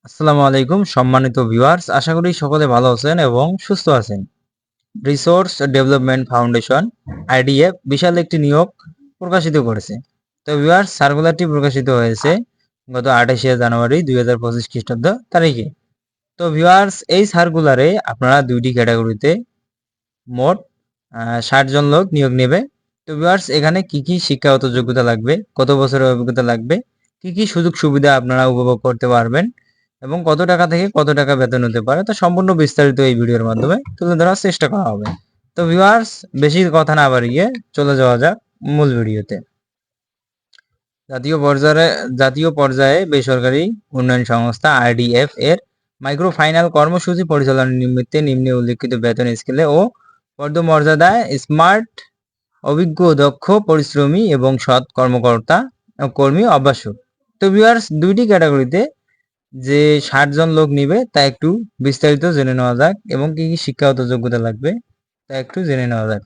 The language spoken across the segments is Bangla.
আসসালামু আলাইকুম সম্মানিত ভিউয়ার্স, আশা করি সকলে ভালো আছেন এবং সুস্থ আছেন। রিসোর্স ডেভেলপমেন্ট ফাউন্ডেশন আইডিএফ বিশাল একটি নিয়োগ প্রকাশিত করেছে। তো ভিউয়ার্স, সার্কুলারটি প্রকাশিত হয়েছে গত 28শে জানুয়ারি 2025 খ্রিস্টাব্দ তারিখে। তো ভিউয়ার্স, এই সার্কুলারে আপনারা দুইটি ক্যাটাগরিতে মোট 60 জন লোক নিয়োগ নেবে। তো ভিউয়ার্স, এখানে কি কি শিক্ষাগত যোগ্যতা লাগবে, কত বছরের অভিজ্ঞতা লাগবে, কি কি সুযোগ সুবিধা আপনারা উপভোগ করতে পারবেন এবং কত টাকা থেকে কত টাকা বেতন হতে পারে, তো সম্পূর্ণ বিস্তারিত এই ভিডিওর মাধ্যমে তুলে ধরার চেষ্টা করা হবে। তো ভিউয়ার্স, বেশি কথা না বাড়িয়ে চলে যাওয়া যাক মূল ভিডিওতে। জাতীয় পর্যায়ে বেসরকারি উন্নয়ন সংস্থা আরডিএফ এর মাইক্রো ফাইন্যান্স কর্মসূচি পরিচালনার নিমিত্তে নিম্নে উল্লেখিত বেতন স্কেলে ও পদমর্যাদায় স্মার্ট, অভিজ্ঞ, দক্ষ, পরিশ্রমী এবং সৎ কর্মী আবশ্যক। তো ভিউয়ার্স, দুইটি ক্যাটাগরিতে যে 60 জন লোক নিবে তা একটু বিস্তারিত জেনে নেওয়া যাক এবং কি কি শিক্ষাগত যোগ্যতা লাগবে তা একটু জেনে নেওয়া যাক।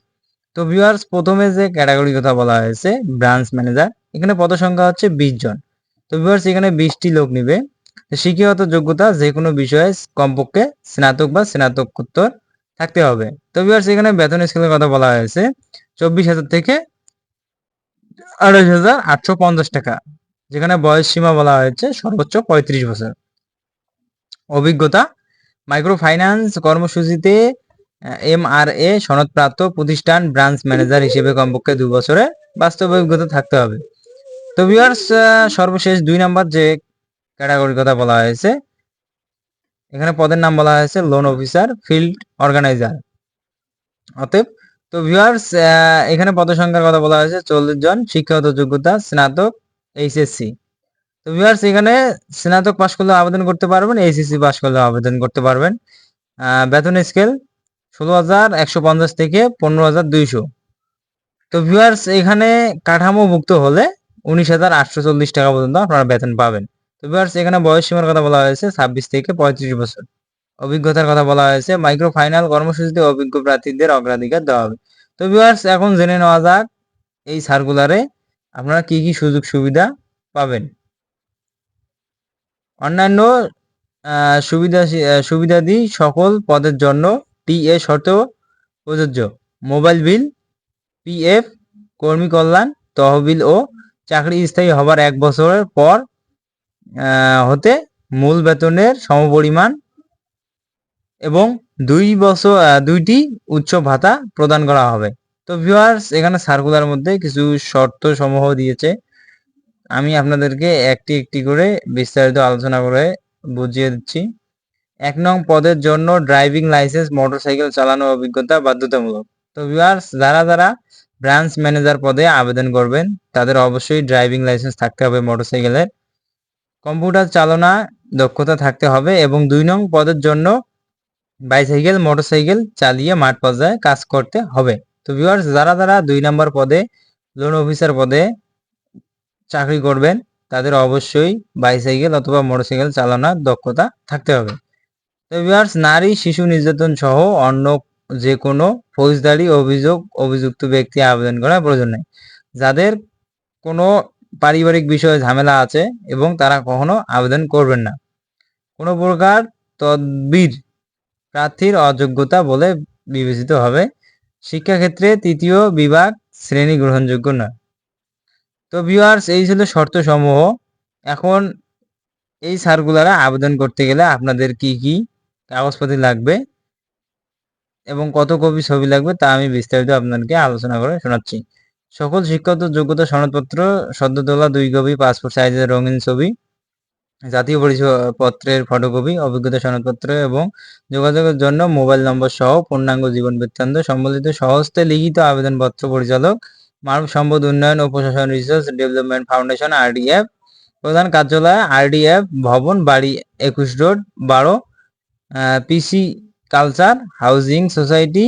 তো ভিউয়ার্স, প্রথমে যে ক্যাটাগরির কথা বলা হয়েছে ব্রাঞ্চ ম্যানেজার, এখানে পদ সংখ্যা হচ্ছে 20 জন। তো ভিউয়ার্স, এখানে 20টি লোক নিবে। শিক্ষাগত যোগ্যতা যে কোনো বিষয়ে কমপক্ষে স্নাতক বা স্নাতকোত্তর থাকতে হবে। তো ভিউয়ার্স, এখানে বেতন স্কেলের কথা বলা হয়েছে 24,000 থেকে 28,850 টাকা, যেখানে বয়স সীমা বলা হয়েছে সর্বোচ্চ 35 বছর। অভিজ্ঞতা, মাইক্রো ফাইন্যান্স কর্মসূচিতে এমআরএ সনদপ্রাপ্ত প্রতিষ্ঠান ব্রাঞ্চ ম্যানেজার হিসেবে কমপক্ষে 2 বছরের বাস্তব অভিজ্ঞতা থাকতে হবে। তো ভিউয়ার্স, সর্বশেষ 2 নাম্বার যে ক্যাটাগরির কথা বলা হয়েছে, এখানে পদের নাম বলা হয়েছে লোন অফিসার, ফিল্ড অর্গানাইজার। অতএব তো ভিউয়ার্স, এখানে পদসংখ্যার কথা বলা হয়েছে 40 জন। শিক্ষাগত যোগ্যতা স্নাতক, এইচএসসি। তো ভিউয়ার্স, এখানে স্নাতক পাশ করলে আবেদন করতে পারবেন, এইচএসসি পাশ করলে আবেদন করতে পারবেন। বেতন স্কেল 16,150 থেকে 15,200। তো ভিউয়ার্স, এখানে কাঠামোভুক্ত হলে 19,840 টাকা পর্যন্ত আপনারা বেতন পাবেন। তো ভিউয়ার্স, এখানে বয়স সীমার কথা বলা হয়েছে 26 থেকে 35 বছর। অভিজ্ঞতার কথা বলা হয়েছে মাইক্রো ফাইন্যান্স কর্মসূচিতে অভিজ্ঞ প্রার্থীদের অগ্রাধিকার দেওয়া হবে। তো ভিউয়ার্স, এখন জেনে নেওয়া যাক এই সার্কুলারে আপনারা কি কি সুযোগ সুবিধা পাবেন। অন্যান্য সুবিধাদি সকল পদের জন্য টিএ শর্তেও প্রযোজ্য। মোবাইল বিল, পিএফ, কর্মী কল্যাণ, তহবিল ও চাকরি স্থায়ী হবার 1 বছরের পর হতে মূল বেতনের সমপরিমাণ এবং 2টি উচ্চ ভাতা প্রদান করা হবে। তো ভিউয়ার্স, এখানে সার্কুলার মধ্যে কিছু শর্ত সমূহ দিয়েছে, আমি আপনাদেরকে একটি একটি করে বিস্তারিত আলোচনা করে বুঝিয়ে দিচ্ছি। 1 নং পদের জন্য ড্রাইভিং লাইসেন্স, মোটরসাইকেল চালানোর অভিজ্ঞতা বাধ্যতামূলক। তো ভিউয়ার্স, যারা ব্রাঞ্চ ম্যানেজার পদে আবেদন করবেন তাদের অবশ্যই ড্রাইভিং লাইসেন্স থাকতে হবে মোটরসাইকেলের। কম্পিউটার চালনা দক্ষতা থাকতে হবে এবং 2 নং পদের জন্য বাইসাইকেল, মোটরসাইকেল চালিয়ে মাঠ পর্যায়ে কাজ করতে হবে। তো ভিউয়ার্স, যারা 2 নম্বর পদে লোন অফিসার পদে চাকরি করবেন তাদের অবশ্যই বাইসাইকেল অথবা মোটরসাইকেল চালানোর দক্ষতা থাকতে হবে। তো ভিউয়ার্স, নারী শিশু নির্যাতন সহ অন্য যে কোনো ফৌজদারি অভিযুক্ত ব্যক্তি আবেদন করার প্রয়োজন নেই। যাদের কোনো পারিবারিক বিষয়ে ঝামেলা আছে এবং তারা কখনো আবেদন করবেন না। কোনো প্রকার তদবির প্রার্থীর অযোগ্যতা বলে বিবেচিত হবে। শিক্ষাক্ষেত্রে 3য় বিভাগ শ্রেণী গ্রহণযোগ্য নয়। তো ভিউয়ার্স, এই ছিল শর্তসমূহ। এখন এই সার্কুলারে আবেদন করতে গেলে আপনাদের কি কি কাগজপত্র লাগবে এবং কত কপি ছবি লাগবে তা আমি বিস্তারিত আপনাদেরকে আলোচনা করে শোনাচ্ছি। সকল শিক্ষাগত যোগ্যতা সনদপত্র সদ্য তোলা 2 কপি, পাসপোর্ট সাইজের রঙিন ছবি, জাতীয় পরিচয়পত্রের ফটোকপি, অভিজ্ঞতা সনদপত্র এবং যোগাযোগের জন্য মোবাইল নম্বর সহ পূর্ণাঙ্গ জীবন বৃত্তান্ত সম্বলিত স্বহস্তে লিখিত আবেদনপত্র পরিচালক, মানব সম্পদ উন্নয়ন ও প্রশাসন, রিসার্চ ডেভেলপমেন্ট ফাউন্ডেশন আরডিএফ, প্রধান কার্যালয় আরডিএফ ভবন, বাড়ি 21 road 12, PC culture housing society,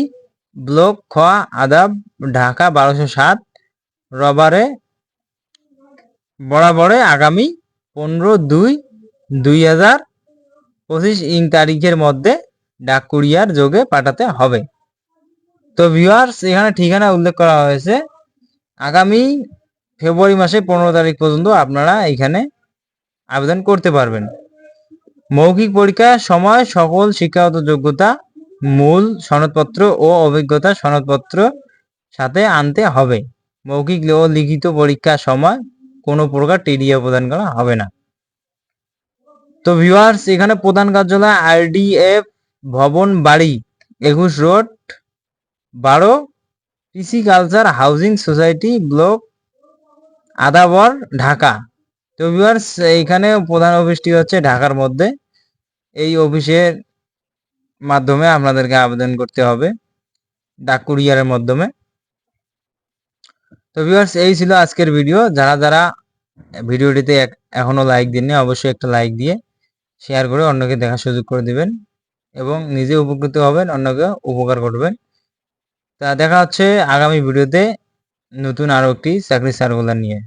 block খ, আদাব, ঢাকা 1207। বরাবরে আগামী 15/2/2025 ইং তারিখের মধ্যে ডাক কুরিয়ার যোগে পাঠাতে হবে। তো ভিউয়ার্স, এখানে ঠিকানা উল্লেখ করা হয়েছে। আগামী ফেব্রুয়ারি মাসে 15 তারিখ পর্যন্ত আপনারা এখানে আবেদন করতে পারবেন। মৌখিক পরীক্ষার সময় সকল শিক্ষাগত যোগ্যতা, মূল সনদপত্র ও অভিজ্ঞতা সনদপত্র সাথে আনতে হবে। মৌখিক ও লিখিত পরীক্ষার সময় কোনো প্রকার টিডিএ প্রদান করা হবে না। তো ভিউয়ার্স, এখানে প্রধান কার্যালয় আরডিএফ ভবন, বাড়ি 21 road, 12, PC culture housing society, block Adabor, Dhaka. তো ভিউয়ার্স, এইখানে প্রধান অফিসটি হচ্ছে ঢাকার মধ্যে। এই অফিসের মাধ্যমে আপনাদেরকে আবেদন করতে হবে ডাক কুরিয়ারের মাধ্যমে। তো ভিউয়ার্স, এই ছিল আজকের ভিডিও। যারা যারা ভিডিওটিতে এখনো লাইক দেননি, অবশ্যই একটা লাইক দিয়ে শেয়ার করে অন্যকে দেখার সুযোগ করে দিবেন এবং নিজে উপকৃত হবেন, অন্যকে উপকার করবেন। তা দেখা হচ্ছে আগামী ভিডিওতে নতুন আরো একটি চাকরি সার্কুলার নিয়ে।